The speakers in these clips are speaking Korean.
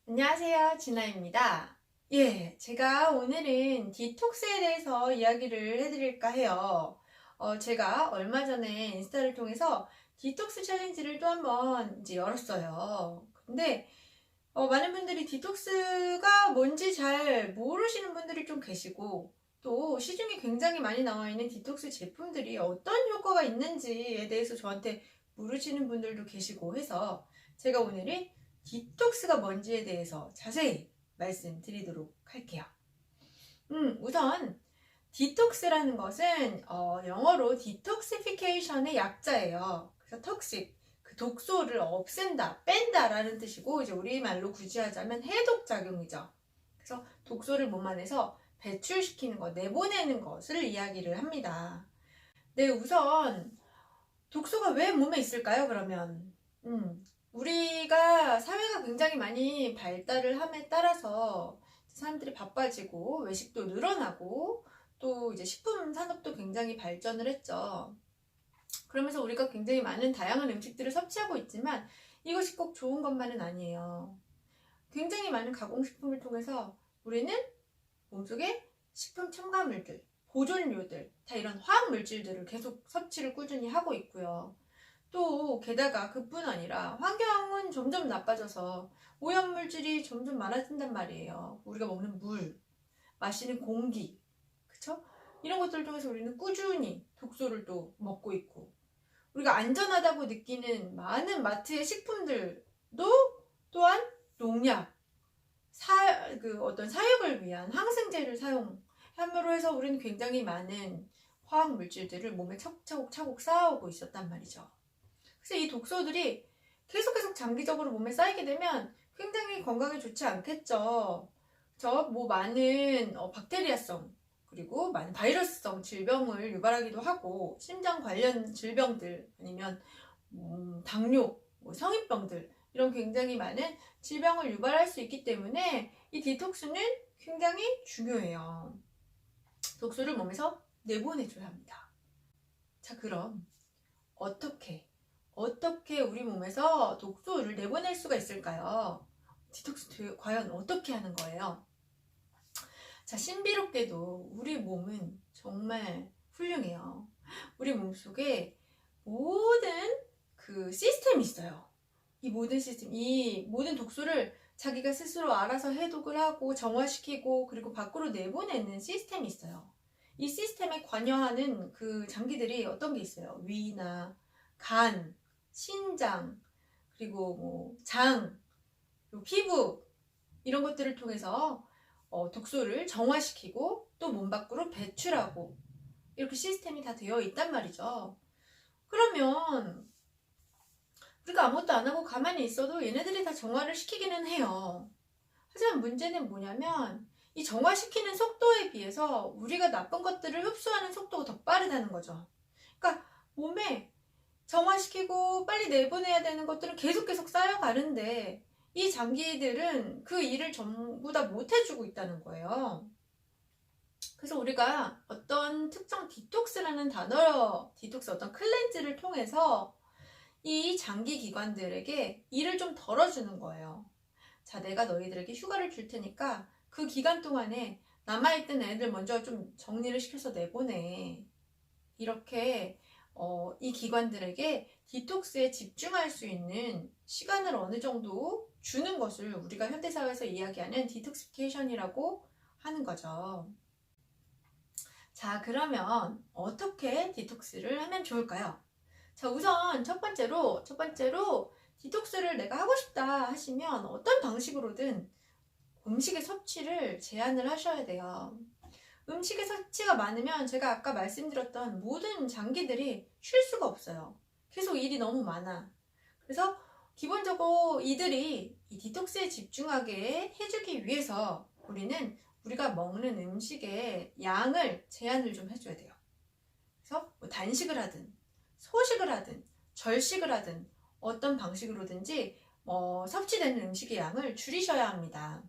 안녕하세요, 진아입니다. 제가 오늘은 디톡스에 대해서 이야기를 해드릴까 해요. 제가 얼마 전에 인스타를 통해서 디톡스 챌린지를 또 한번 이제 열었어요. 근데 많은 분들이 디톡스가 뭔지 잘 모르시는 분들이 좀 계시고, 또 시중에 굉장히 많이 나와 있는 디톡스 제품들이 어떤 효과가 있는지에 대해서 저한테 물으시는 분들도 계시고 해서 제가 오늘은 디톡스가 뭔지에 대해서 자세히 말씀드리도록 할게요. 우선 디톡스라는 것은 영어로 디톡시피케이션의 약자예요. 그래서 톡식, 그 독소를 없앤다, 뺀다 라는 뜻이고, 이제 우리말로 굳이 하자면 해독 작용이죠. 그래서 독소를 몸 안에서 배출시키는 것, 내보내는 것을 이야기를 합니다. 네, 우선 독소가 왜 몸에 있을까요? 그러면 우리가 사회가 굉장히 많이 발달을 함에 따라서 사람들이 바빠지고 외식도 늘어나고 또 이제 식품 산업도 굉장히 발전을 했죠. 그러면서 우리가 굉장히 많은 다양한 음식들을 섭취하고 있지만 이것이 꼭 좋은 것만은 아니에요. 굉장히 많은 가공식품을 통해서 우리는 몸속에 식품 첨가물들, 보존료들, 다 이런 화학 물질들을 계속 섭취를 꾸준히 하고 있고요. 또 게다가 그뿐 아니라 환경은 점점 나빠져서 오염물질이 점점 많아진단 말이에요. 우리가 먹는 물, 마시는 공기, 그쵸? 이런 것들을 통해서 우리는 꾸준히 독소를 또 먹고 있고, 우리가 안전하다고 느끼는 많은 마트의 식품들도 또한 농약, 어떤 사육을 위한 항생제를 사용함으로 해서 우리는 굉장히 많은 화학 물질들을 몸에 차곡차곡 쌓아오고 있었단 말이죠. 그래서 이 독소들이 계속 장기적으로 몸에 쌓이게 되면 굉장히 건강에 좋지 않겠죠. 뭐 많은 박테리아성 그리고 많은 바이러스성 질병을 유발하기도 하고, 심장 관련 질병들 아니면 당뇨, 성인병들, 이런 굉장히 많은 질병을 유발할 수 있기 때문에 이 디톡스는 굉장히 중요해요. 독소를 몸에서 내보내줘야 합니다. 자, 그럼 어떻게 우리 몸에서 독소를 내보낼 수가 있을까요? 디톡스 과연 어떻게 하는 거예요? 자, 신비롭게도 우리 몸은 정말 훌륭해요. 우리 몸속에 모든 그 시스템이 있어요. 이 모든 독소를 자기가 스스로 알아서 해독을 하고 정화시키고 그리고 밖으로 내보내는 시스템이 있어요. 이 시스템에 관여하는 그 장기들이 어떤 게 있어요? 위나 간, 신장, 그리고 장, 그리고 피부, 이런 것들을 통해서 독소를 정화시키고 또 몸 밖으로 배출하고, 이렇게 시스템이 다 되어 있단 말이죠. 그러면 우리가 아무것도 안 하고 가만히 있어도 얘네들이 다 정화를 시키기는 해요. 하지만 문제는 뭐냐면 이 정화시키는 속도에 비해서 우리가 나쁜 것들을 흡수하는 속도가 더 빠르다는 거죠. 그러니까 몸에 정화시키고 빨리 내보내야 되는 것들은 계속 쌓여가는데 이 장기들은 그 일을 전부 다 못해주고 있다는 거예요. 그래서 우리가 어떤 특정 디톡스라는 디톡스 어떤 클렌즈를 통해서 이 장기 기관들에게 일을 좀 덜어주는 거예요. 자, 내가 너희들에게 휴가를 줄 테니까 그 기간 동안에 남아있던 애들 먼저 좀 정리를 시켜서 내보내. 이렇게 이 기관들에게 디톡스에 집중할 수 있는 시간을 어느 정도 주는 것을 우리가 현대사회에서 이야기하는 디톡시피케이션이라고 하는 거죠. 자, 그러면 어떻게 디톡스를 하면 좋을까요? 자, 우선 첫 번째로 디톡스를 내가 하고 싶다 하시면 어떤 방식으로든 음식의 섭취를 제한을 하셔야 돼요. 음식의 섭취가 많으면 제가 아까 말씀드렸던 모든 장기들이 쉴 수가 없어요. 계속 일이 너무 많아. 그래서 기본적으로 이들이 이 디톡스에 집중하게 해주기 위해서 우리가 먹는 음식의 양을 제한을 좀 해줘야 돼요. 그래서 단식을 하든 소식을 하든 절식을 하든 어떤 방식으로든지 섭취되는 음식의 양을 줄이셔야 합니다.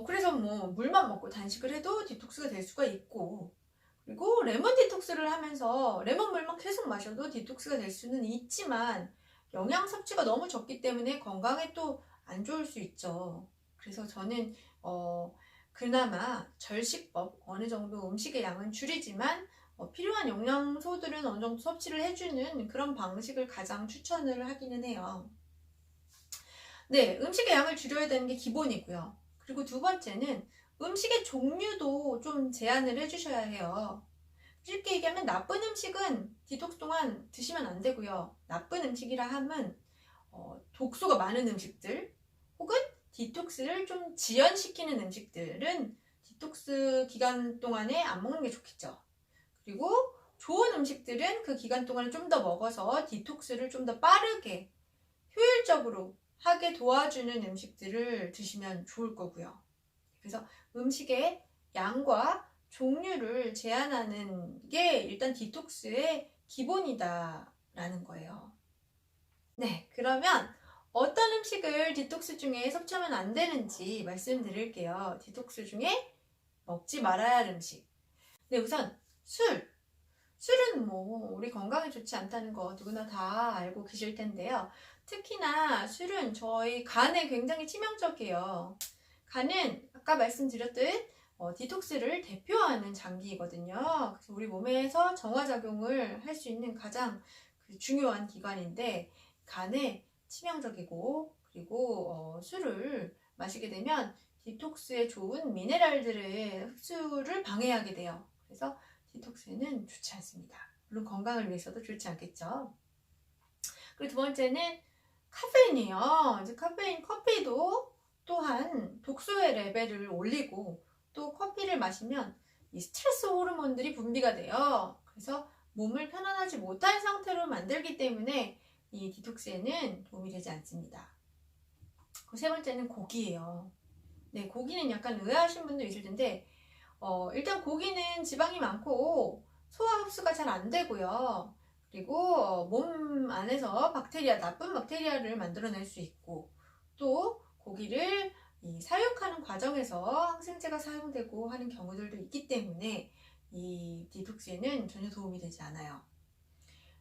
그래서 물만 먹고 단식을 해도 디톡스가 될 수가 있고, 그리고 레몬 디톡스를 하면서 레몬 물만 계속 마셔도 디톡스가 될 수는 있지만, 영양 섭취가 너무 적기 때문에 건강에 또 안 좋을 수 있죠. 그래서 저는 그나마 절식법, 어느 정도 음식의 양은 줄이지만 필요한 영양소들은 어느 정도 섭취를 해주는 그런 방식을 가장 추천을 하기는 해요. 네, 음식의 양을 줄여야 되는 게 기본이고요. 그리고 두 번째는 음식의 종류도 좀 제한을 해주셔야 해요. 쉽게 얘기하면 나쁜 음식은 디톡스 동안 드시면 안 되고요. 나쁜 음식이라 함은 독소가 많은 음식들 혹은 디톡스를 좀 지연시키는 음식들은 디톡스 기간 동안에 안 먹는 게 좋겠죠. 그리고 좋은 음식들은 그 기간 동안에 좀 더 먹어서 디톡스를 좀 더 빠르게 효율적으로 하게 도와주는 음식들을 드시면 좋을 거고요. 그래서 음식의 양과 종류를 제한하는 게 일단 디톡스의 기본이다 라는 거예요. 네, 그러면 어떤 음식을 디톡스 중에 섭취하면 안 되는지 말씀드릴게요. 디톡스 중에 먹지 말아야 할 음식. 네, 우선 술은 뭐 우리 건강에 좋지 않다는 거 누구나 다 알고 계실 텐데요. 특히나 술은 저희 간에 굉장히 치명적이에요. 간은 아까 말씀드렸듯 디톡스를 대표하는 장기이거든요. 그래서 우리 몸에서 정화작용을 할 수 있는 가장 중요한 기관인데 간에 치명적이고, 그리고 술을 마시게 되면 디톡스에 좋은 미네랄들의 흡수를 방해하게 돼요. 그래서 디톡스는 좋지 않습니다. 물론 건강을 위해서도 좋지 않겠죠. 그리고 두 번째는 카페인이에요. 이제 커피도 또한 독소의 레벨을 올리고, 또 커피를 마시면 이 스트레스 호르몬들이 분비가 돼요. 그래서 몸을 편안하지 못한 상태로 만들기 때문에 이 디톡스에는 도움이 되지 않습니다. 그 세 번째는 고기예요. 네, 고기는 약간 의아하신 분도 있을 텐데 일단 고기는 지방이 많고 소화 흡수가 잘 안 되고요. 그리고 몸 안에서 나쁜 박테리아를 만들어낼 수 있고, 또 고기를 사육하는 과정에서 항생제가 사용되고 하는 경우들도 있기 때문에 이 디톡스에는 전혀 도움이 되지 않아요.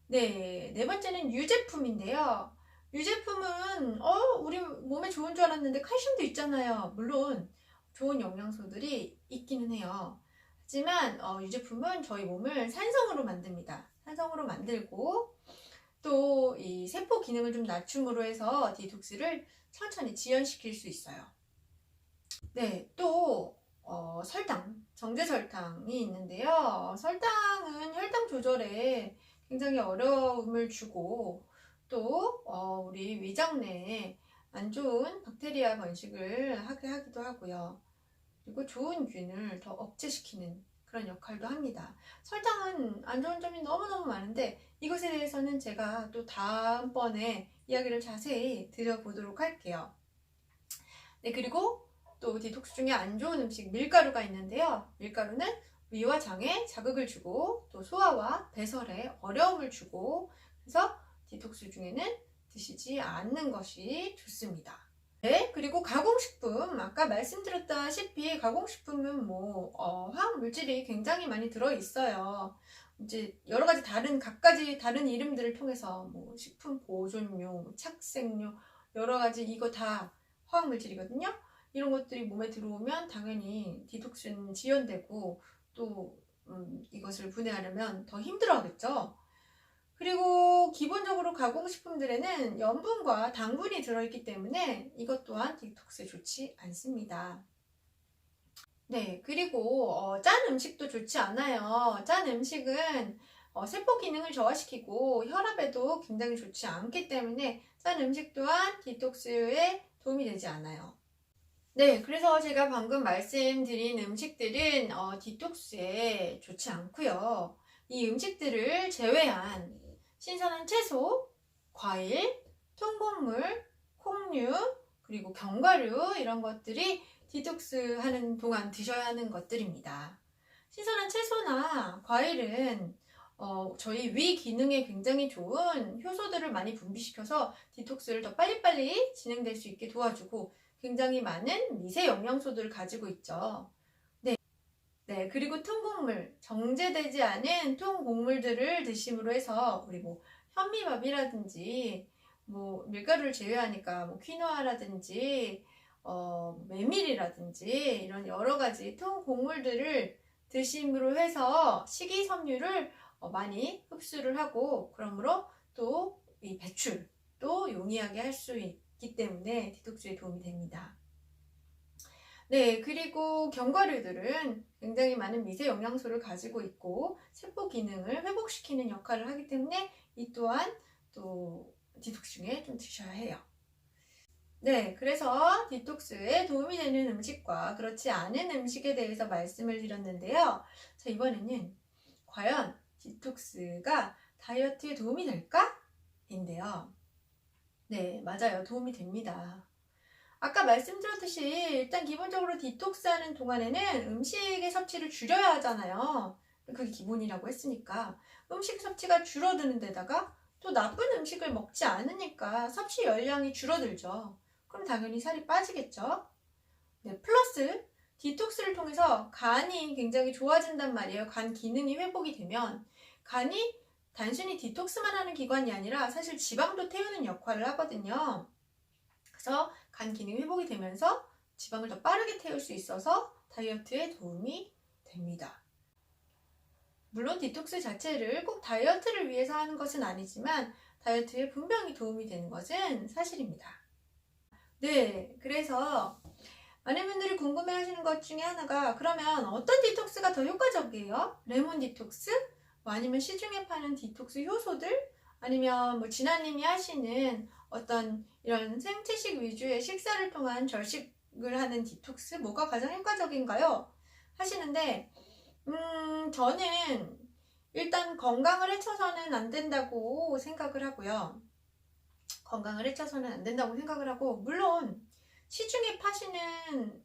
네, 네 번째는 유제품인데요. 유제품은 우리 몸에 좋은 줄 알았는데 칼슘도 있잖아요. 물론 좋은 영양소들이 있기는 해요. 하지만 유제품은 저희 몸을 산성으로 만듭니다. 산성으로 만들고, 또 이 세포 기능을 좀 낮춤으로 해서 디톡스를 천천히 지연시킬 수 있어요. 네, 또 정제설탕이 있는데요. 설탕은 혈당 조절에 굉장히 어려움을 주고, 또 우리 위장 내에 안 좋은 박테리아 번식을 하게 하기도 하고요. 그리고 좋은 균을 더 억제시키는 그런 역할도 합니다. 설탕은 안 좋은 점이 너무너무 많은데 이것에 대해서는 제가 또 다음번에 이야기를 자세히 드려보도록 할게요. 네, 그리고 또 디톡스 중에 안 좋은 음식 밀가루가 있는데요. 밀가루는 위와 장에 자극을 주고, 또 소화와 배설에 어려움을 주고, 그래서 디톡스 중에는 드시지 않는 것이 좋습니다. 네, 그리고 가공식품, 아까 말씀드렸다시피 가공식품은 화학 물질이 굉장히 많이 들어있어요. 이제 여러 가지 각가지 다른 이름들을 통해서 식품 보존료, 착색료, 여러 가지 이거 다 화학 물질이거든요. 이런 것들이 몸에 들어오면 당연히 디톡스는 지연되고, 또 이것을 분해하려면 더 힘들어하겠죠. 그리고 기본적으로 가공식품들에는 염분과 당분이 들어있기 때문에 이것 또한 디톡스에 좋지 않습니다. 네, 그리고 짠 음식도 좋지 않아요. 짠 음식은 세포 기능을 저하시키고 혈압에도 굉장히 좋지 않기 때문에 짠 음식 또한 디톡스에 도움이 되지 않아요. 네, 그래서 제가 방금 말씀드린 음식들은 디톡스에 좋지 않고요. 이 음식들을 제외한 신선한 채소, 과일, 통곡물, 콩류, 그리고 견과류 이런 것들이 디톡스 하는 동안 드셔야 하는 것들입니다. 신선한 채소나 과일은 저희 위 기능에 굉장히 좋은 효소들을 많이 분비시켜서 디톡스를 더 빨리빨리 진행될 수 있게 도와주고, 굉장히 많은 미세 영양소들을 가지고 있죠. 네, 그리고 통곡물, 정제되지 않은 통곡물들을 드심으로 해서 우리 현미밥이라든지 뭐 밀가루를 제외하니까 뭐 퀴노아라든지 메밀이라든지 이런 여러 가지 통곡물들을 드심으로 해서 식이섬유를 많이 흡수를 하고, 그러므로 또 이 배출도 용이하게 할 수 있기 때문에 디톡스에 도움이 됩니다. 네, 그리고 견과류들은 굉장히 많은 미세 영양소를 가지고 있고 세포 기능을 회복시키는 역할을 하기 때문에 이 또한 또 디톡스 중에 좀 드셔야 해요. 네, 그래서 디톡스에 도움이 되는 음식과 그렇지 않은 음식에 대해서 말씀을 드렸는데요. 자, 이번에는 과연 디톡스가 다이어트에 도움이 될까? 인데요. 네, 맞아요. 도움이 됩니다. 아까 말씀드렸듯이 일단 기본적으로 디톡스 하는 동안에는 음식의 섭취를 줄여야 하잖아요. 그게 기본이라고 했으니까. 음식 섭취가 줄어드는 데다가 또 나쁜 음식을 먹지 않으니까 섭취 열량이 줄어들죠. 그럼 당연히 살이 빠지겠죠. 네, 플러스 디톡스를 통해서 간이 굉장히 좋아진단 말이에요. 간 기능이 회복이 되면 간이 단순히 디톡스만 하는 기관이 아니라 사실 지방도 태우는 역할을 하거든요. 그래서 간 기능이 회복이 되면서 지방을 더 빠르게 태울 수 있어서 다이어트에 도움이 됩니다. 물론 디톡스 자체를 꼭 다이어트를 위해서 하는 것은 아니지만 다이어트에 분명히 도움이 되는 것은 사실입니다. 네, 그래서 많은 분들이 궁금해 하시는 것 중에 하나가, 그러면 어떤 디톡스가 더 효과적이에요? 레몬 디톡스? 뭐 아니면 시중에 파는 디톡스 효소들? 아니면 뭐 진아님이 하시는 어떤 이런 생채식 위주의 식사를 통한 절식을 하는 디톡스? 뭐가 가장 효과적인가요? 하시는데 저는 일단 건강을 해쳐서는 안 된다고 생각을 하고요. 건강을 해쳐서는 안 된다고 생각을 하고, 시중에 파시는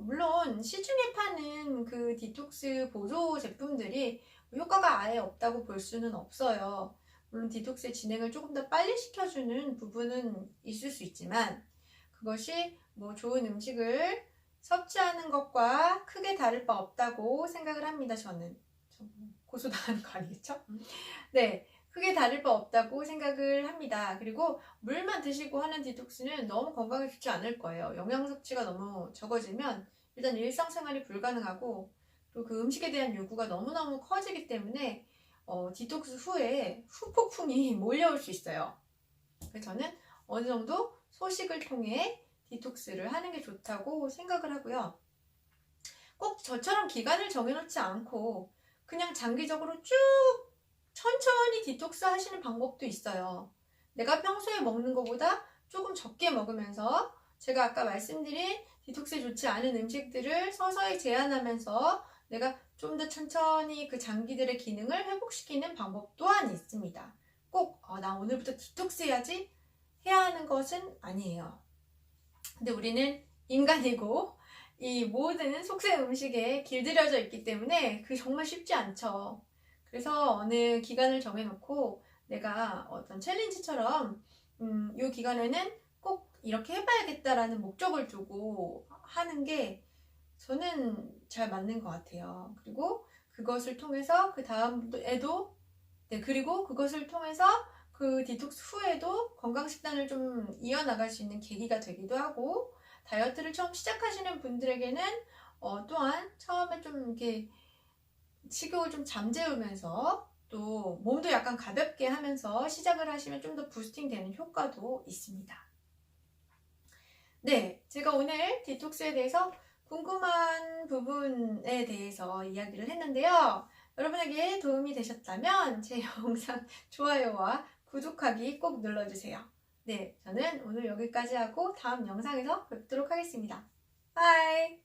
물론 시중에 파는 그 디톡스 보조 제품들이 효과가 아예 없다고 볼 수는 없어요. 물론 디톡스의 진행을 조금 더 빨리 시켜주는 부분은 있을 수 있지만 그것이 뭐 좋은 음식을 섭취하는 것과 크게 다를 바 없다고 생각을 합니다. 저는 고소당하는 거 아니겠죠? 네, 크게 다를 바 없다고 생각을 합니다. 그리고 물만 드시고 하는 디톡스는 너무 건강에 좋지 않을 거예요. 영양 섭취가 너무 적어지면 일단 일상생활이 불가능하고, 그리고 그 음식에 대한 요구가 너무너무 커지기 때문에 디톡스 후에 후폭풍이 몰려올 수 있어요. 그래서 저는 어느 정도 소식을 통해 디톡스를 하는 게 좋다고 생각을 하고요. 꼭 저처럼 기간을 정해놓지 않고 그냥 장기적으로 쭉 천천히 디톡스 하시는 방법도 있어요. 내가 평소에 먹는 것보다 조금 적게 먹으면서 제가 아까 말씀드린 디톡스에 좋지 않은 음식들을 서서히 제한하면서 내가 좀 더 천천히 그 장기들의 기능을 회복시키는 방법 또한 있습니다. 꼭 나 오늘부터 디톡스 해야지 해야 하는 것은 아니에요. 근데 우리는 인간이고 이 모든 속세 음식에 길들여져 있기 때문에 그게 정말 쉽지 않죠. 그래서 어느 기간을 정해놓고 내가 어떤 챌린지처럼 이 기간에는 꼭 이렇게 해봐야겠다라는 목적을 두고 하는 게 저는 잘 맞는 것 같아요. 그리고 그것을 통해서 그 다음에도 그리고 그것을 통해서 그 디톡스 후에도 건강식단을 좀 이어나갈 수 있는 계기가 되기도 하고, 다이어트를 처음 시작하시는 분들에게는 또한 처음에 좀 이렇게 식욕을 좀 잠재우면서 또 몸도 약간 가볍게 하면서 시작을 하시면 좀 더 부스팅 되는 효과도 있습니다. 네, 제가 오늘 디톡스에 대해서 궁금한 부분에 대해서 이야기를 했는데요. 여러분에게 도움이 되셨다면 제 영상 좋아요와 구독하기 꼭 눌러주세요. 네, 저는 오늘 여기까지 하고 다음 영상에서 뵙도록 하겠습니다. 바이!